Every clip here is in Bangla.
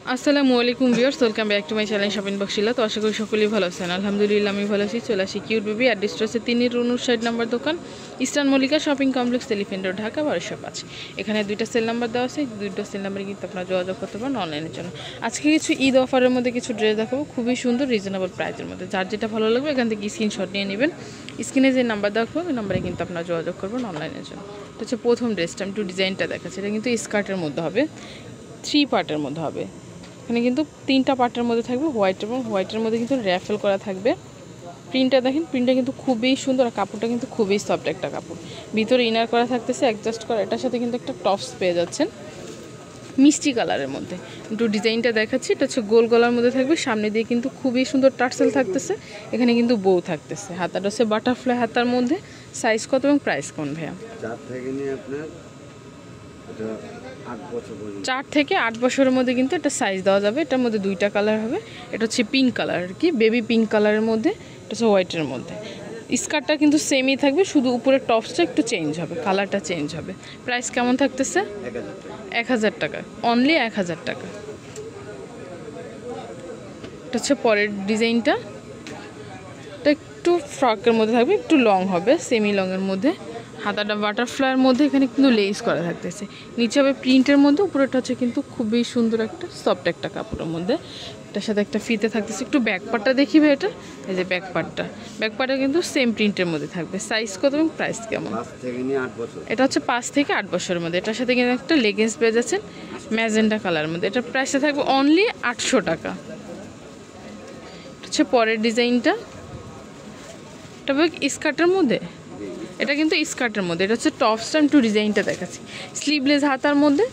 আসসালামু আলাইকুম viewers, welcome back to my channel shopping box Shila. তো আশা করি সকলেই ভালো আছেন। আলহামদুলিল্লাহ আমি ভালো আছি। চলে আসি কিউট বেবি অ্যাড্রেস হচ্ছে 3-59 নম্বর দোকান, eastern Mallika shopping complex, elephant road, Dhaka 1205। এখানে দুইটা সেল নাম্বার দেওয়া আছে, দুইটা সেল নাম্বারে কিন্তু আপনারা যোগাযোগ করতে পারেন অনলাইনের জন্য। আজকে কিছু ঈদ অফারের মধ্যে কিছু ড্রেস দেখাবো, খুবই সুন্দর রিজনেবল প্রাইসের মধ্যে। যার যেটা ভালো লাগবে এখান থেকে স্ক্রিনশট নিয়ে নেবেন। স্ক্রিনে যে নাম্বার দেখবো ওই নাম্বারে কিন্তু আপনারা যোগাযোগ করবেন অনলাইনের জন্য। এটা হচ্ছে প্রথম ড্রেসটা, আমি একটু ডিজাইনটা দেখাচ্ছি। এটা কিন্তু স্কার্টের মধ্যে হবে, 3 পার্টের মধ্যে হবে। এখানে কিন্তু 3টা পার্টের মধ্যে থাকবে, হোয়াইট এবং হোয়াইটের মধ্যে কিন্তু র্যাফেল করা থাকবে। প্রিন্টটা দেখেন, প্রিন্টটা কিন্তু খুবই সুন্দর আর কাপড়টা কিন্তু খুবই সফট একটা কাপড়। ভিতরে ইনার করা থাকতেছে অ্যাডজাস্ট করা, এটার সাথে কিন্তু একটা টপস পেয়ে যাচ্ছেন মিষ্টি কালারের মধ্যে। একটু ডিজাইনটা দেখাচ্ছি। এটা হচ্ছে গোল গলার মধ্যে থাকবে, সামনে দিয়ে কিন্তু খুবই সুন্দর টার্সেল থাকতেছে। এখানে কিন্তু বউ থাকতেছে, হাতাটা হচ্ছে বাটারফ্লাই হাতার মধ্যে। সাইজ কত এবং প্রাইস কোন ভাইয়া? 4 থেকে 8 বছরের মধ্যে কিন্তু এটা সাইজ দেওয়া যাবে। এটার মধ্যে 2টা কালার হবে। এটা হচ্ছে পিঙ্ক কালার আর কি, বেবি পিঙ্ক কালারের মধ্যে, এটা হচ্ছে হোয়াইটের মধ্যে। স্কার্টটা কিন্তু সেমই থাকবে, শুধু উপরের টপসটা একটু চেঞ্জ হবে, কালারটা চেঞ্জ হবে। প্রাইস কেমন থাকতেছে? 1000 টাকা, অনলি 1000 টাকা। এটা হচ্ছে পরের ডিজাইনটা। এটা একটু ফ্রকের মধ্যে থাকবে, একটু লং হবে, সেমি লংয়ের মধ্যে। হাতাটা বাটারফ্লাইয়ের মধ্যে, এখানে কিন্তু লেস করা থাকতেছে। নিচে হবে প্রিন্টের মধ্যে, উপরেটা হচ্ছে কিন্তু খুবই সুন্দর একটা সফট একটা কাপড়ের মধ্যে। এটার সাথে একটা ফিতে থাকতেছে। একটু ব্যাক পার্টটা দেখিবে। এটা এই যে ব্যাক পার্টটা, ব্যাক পার্টটা কিন্তু সেম প্রিন্টের মধ্যে থাকবে। সাইজ কত এবং প্রাইস কেমন? এটা হচ্ছে 5 থেকে 8 বছরের মধ্যে। এটার সাথে কিন্তু একটা লেগিংস পেয়ে যাচ্ছেন ম্যাজেন্টা কালারের মধ্যে। এটার প্রাইসটা থাকবে অনলি 800 টাকা। এটা হচ্ছে পরের ডিজাইনটা। এটা স্কার্টের মধ্যে, এটা কিন্তু স্কার্টের মধ্যে। এটা হচ্ছে টপসটা, একটু ডিজাইনটা দেখাচ্ছি। স্লিভলেস হাতার মধ্যে,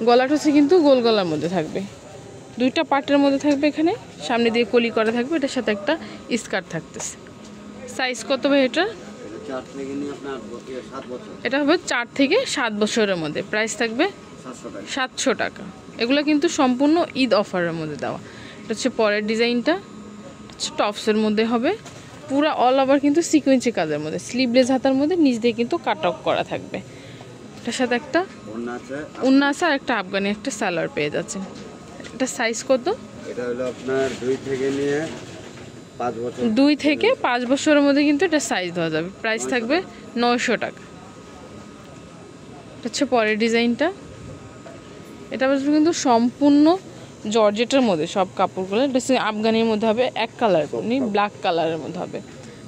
গলাটা হচ্ছে কিন্তু গোল গলার মধ্যে থাকবে, 2টা পার্টের মধ্যে থাকবে। এখানে সামনে দিয়ে কলি করা থাকবে, এটার সাথে একটা স্কার্ট থাকতেছে। সাইজ কত ভাই এটা? এটা হবে 4 থেকে 7 বছরের মধ্যে। প্রাইস থাকবে 700 টাকা। এগুলো কিন্তু সম্পূর্ণ ঈদ অফারের মধ্যে দেওয়া। এটা হচ্ছে পরের ডিজাইনটা, টপসের মধ্যে হবে, পুরো অল ওভার কিন্তু সিকোয়েন্সি কাজের মধ্যে। স্লিভলেস হাতার মধ্যে নিচ দিয়ে কিন্তু কাট অফ করা থাকবে। এটার সাথে একটা ওড়না আছে আর একটা আফগানি একটা সালোয়ার পেয়ে যাচ্ছে। এটা সাইজ কত? এটা হলো আপনার 2 থেকে নিয়ে 5 বছর, 2 থেকে 5 বছরের মধ্যে কিন্তু এটা সাইজ দেওয়া যাবে। প্রাইস থাকবে 900 টাকা। এটা হচ্ছে পরের ডিজাইনটা। এটা কিন্তু সম্পূর্ণ জর্জেটের মধ্যে সব কাপড়গুলো। এটা হচ্ছে আফগানির মধ্যে হবে, এক কালার ব্ল্যাক কালারের মধ্যে হবে।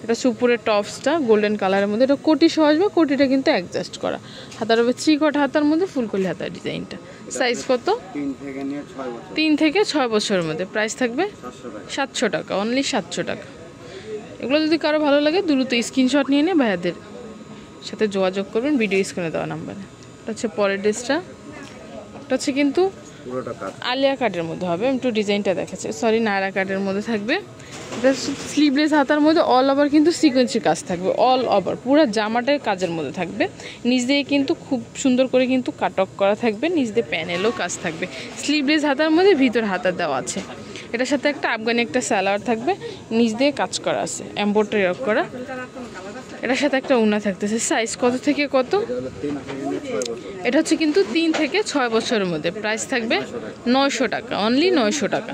এটা হচ্ছে উপরের টপসটা গোল্ডেন কালারের মধ্যে। এটা কোটি সহ আসবে, কোটিটা কিন্তু অ্যাডজাস্ট করা। হাতার হবে 3 কট হাতার মধ্যে, ফুলকলি হাতার ডিজাইনটা। সাইজ কত? 3 থেকে 6 বছরের মধ্যে। প্রাইস থাকবে 700 টাকা, অনলি 700 টাকা। এগুলো যদি কারো ভালো লাগে দ্রুত স্ক্রিনশট নিয়ে নিয়ে ভাইয়াদের সাথে যোগাযোগ করবেন ভিডিও স্ক্রিনে দেওয়া নাম্বারে। এটা হচ্ছে পরের ড্রেসটা। এটা হচ্ছে কিন্তু আলিয়া কাটের মধ্যে হবে। একটু ডিজাইনটা দেখাচ্ছে, সরি নায়রা কাটের মধ্যে থাকবে। এটা স্লিভলেস হাতার মধ্যে অল ওভার কিন্তু সিকোয়েন্সের কাজ থাকবে, অল ওভার পুরো জামাটার কাজের মধ্যে থাকবে। নিচ দিয়ে কিন্তু খুব সুন্দর করে কিন্তু কাটক করা থাকবে, নিচ দিয়ে প্যানেলও কাজ থাকবে। স্লিভলেস হাতার মধ্যে ভিতর হাতা দেওয়া আছে। এটার সাথে একটা আফগানি একটা সালোয়ার থাকবে, নিচ দিয়ে কাজ করা আছে, এমব্রয়ডারি করা। এটার সাথে একটা ওড়না থাকতেছে। সাইজ কত থেকে কত? এটা হচ্ছে কিন্তু 3 থেকে 6 বছরের মধ্যে। প্রাইস থাকবে 900 টাকা, অনলি 900 টাকা।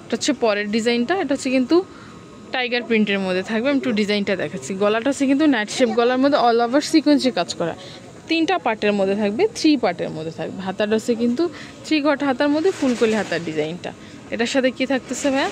এটা হচ্ছে পরের ডিজাইনটা। এটা হচ্ছে কিন্তু টাইগার প্রিন্টের মধ্যে থাকবে। আমি একটু ডিজাইনটা দেখাচ্ছি। গলাটা হচ্ছে কিন্তু নাইট শেপ গলার মধ্যে, অল ওভার সিকোয়েন্সে কাজ করা। 3টা পার্টের মধ্যে থাকবে, 3 পার্টের মধ্যে থাকবে। হাতাটা হচ্ছে কিন্তু 3 কট হাতার মধ্যে, ফুলকলি হাতার ডিজাইনটা। এটার সাথে কি থাকতেছে ভাইয়া?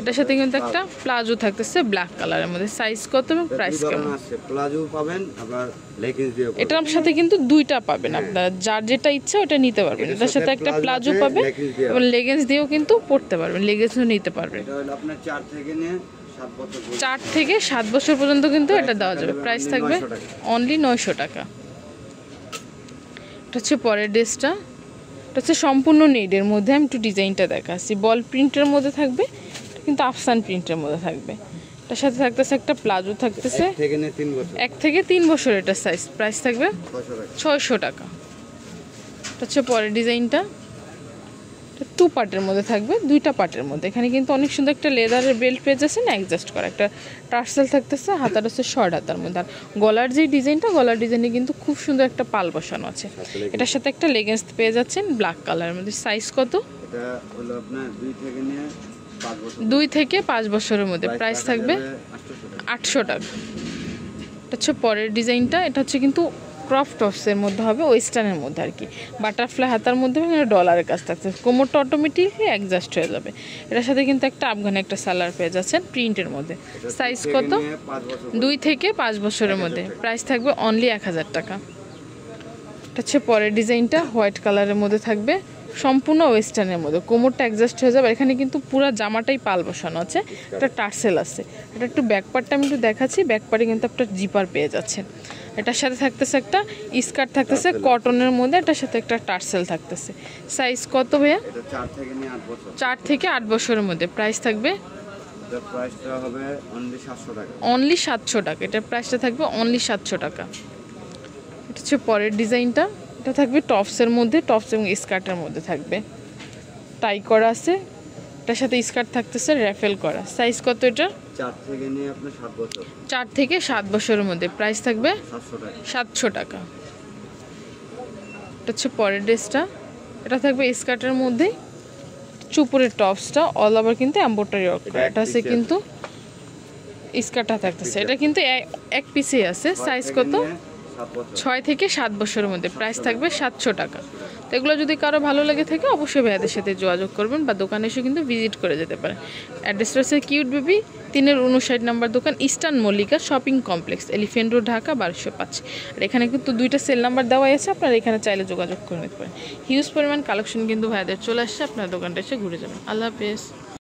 এটার সাথে কিন্তু একটা প্লাজো থাকতেছে ব্ল্যাক কালারের মধ্যে। সাইজ কত এবং প্রাইস কেমন? প্লাজো পাবেন, আবার লেগিংস দিও। এটার সাথে কিন্তু 2টা পাবেন, আপনারা যার যেটা ইচ্ছা ওটা নিতে পারবেন। এটার সাথে একটা প্লাজো পাবেন এবং লেগিংস দিয়েও কিন্তু পরতে পারবেন, লেগিংসও নিতে পারবেন। এটা হলো আপনার 4 থেকে নিয়ে 7 বছর, 4 থেকে 7 বছর পর্যন্ত কিন্তু এটা দেওয়া যাবে। প্রাইস থাকবে অনলি 900 টাকা। এটা হচ্ছে পরের ড্রেসটা। এটা হচ্ছে সম্পূর্ণ নেটের মধ্যে। আমি একটু ডিজাইনটা দেখাচ্ছি। বল প্রিন্টের মধ্যে থাকবে, কিন্তু আফসান প্রিন্টের মধ্যে থাকবে। এটার সাথে থাকতেছে একটা প্লাজো থাকতেছে, 1 থেকে 3 বছর এটা সাইজ। প্রাইস থাকবে 600 টাকা। এটা হচ্ছে পরের ডিজাইনটা। এটা টু পার্টের মধ্যে থাকবে, দুইটা পার্টের মধ্যে। এখানে কিন্তু অনেক সুন্দর একটা লেদারের বেল্ট পেয়ে যাচ্ছে না, অ্যাডজাস্ট করা একটা টার্সেল থাকতেছে, হাতার হচ্ছে শর্ট হাতার মধ্যে। আর গলার যে ডিজাইনটা, গলার ডিজাইনে কিন্তু খুব সুন্দর একটা পাল বসানো আছে। এটার সাথে একটা লেগিংস পেয়ে যাচ্ছেন ব্ল্যাক কালারের মধ্যে। সাইজ কত? এটা হলো আপনার 2 থেকে নিয়ে 5 বছর, 2 থেকে 5 বছরের মধ্যে। প্রাইস থাকবে 800 টাকা। এটা হচ্ছে পরের ডিজাইনটা, এটা হচ্ছে কিন্তু ক্রপ টপসের মধ্যে হবে, ওয়েস্টার্নের মধ্যে আর কি। বাটারফ্লাই হাতার মধ্যে এখানে ডলারের কাজ থাকছে, কোমরটা অটোমেটিকলি অ্যাডজাস্ট হয়ে যাবে। এটার সাথে কিন্তু একটা আফগানি একটা সালোয়ার পেয়ে যাচ্ছেন প্রিন্টের মধ্যে। সাইজ কত? 2 থেকে 5 বছরের মধ্যে। প্রাইস থাকবে অনলি 1000 টাকা। এটা হচ্ছে পরের ডিজাইনটা, হোয়াইট কালারের মধ্যে থাকবে, সম্পূর্ণ ওয়েস্টার্নের মধ্যে, কোমরটা অ্যাডজাস্ট হয়ে যাবে। এখানে কিন্তু পুরো জামাটাই পাল বসানো আছে, একটা টার্সেল আছে। এটা একটু ব্যাক পার্টটা আমি একটু দেখাচ্ছি, ব্যাক পার্টে কিন্তু একটা জিপার পেয়ে যাচ্ছেন। এটার সাথে থাকতেছে একটা স্কার্ট থাকতেছে কটনের মধ্যে, এটার সাথে একটা টার্সেল থাকতেছে। সাইজ কত ভাইয়া? এটা 4 থেকে নিয়ে 8 বছর। 4 থেকে 8 বছরের মধ্যে। প্রাইস থাকবে এটার প্রাইসটা হবে অনলি 700 টাকা। অনলি 700 টাকা। এটার প্রাইসটা থাকবে অনলি 700 টাকা। এটা হচ্ছে পরের ডিজাইনটা, এটা থাকবে টপসের মধ্যে, টপস এবং স্কার্টের মধ্যে থাকবে, টাই করা আছে। এটার সাথে স্কার্ট থাকতেছে র্যাফেল করা। সাইজ কত এটা? 4 থেকে নিয়ে আপনার 7 বছর। 4 থেকে 7 বছরের মধ্যে। প্রাইস থাকবে 700 টাকা। 700 টাকা। এটা হচ্ছে পরের ড্রেসটা, এটা থাকবে স্কার্টের মধ্যে, চুপুরের টপসটা অল ওভার কিন্তু এমব্রয়ডারি ওয়ার্ক করা। এটা আছে কিন্তু স্কার্টটা থাকতেছে, এটা কিন্তু এক পিসেই আছে। সাইজ কত? 6 থেকে 7 বছরের মধ্যে। প্রাইস থাকবে 700 টাকা। তো এগুলো যদি কারো ভালো লেগে থাকে অবশ্যই ভাইয়াদের সাথে যোগাযোগ করবেন বা দোকানে এসে কিন্তু ভিজিট করে যেতে পারেন। অ্যাড্রেসটা হচ্ছে কিউট বেবি 3-59 নম্বর দোকান, eastern Mallika shopping complex, elephant road, Dhaka 1205। আর এখানে কিন্তু 2টা সেল নাম্বার দেওয়া আছে, আপনারা এখানে চাইলে যোগাযোগ করে নিতে পারেন। হিউজ পরিমাণ কালেকশন কিন্তু ভাইয়াদের চলে আসছে, আপনার দোকানটা এসে ঘুরে যাবেন। আল্লাহ হাফেজ।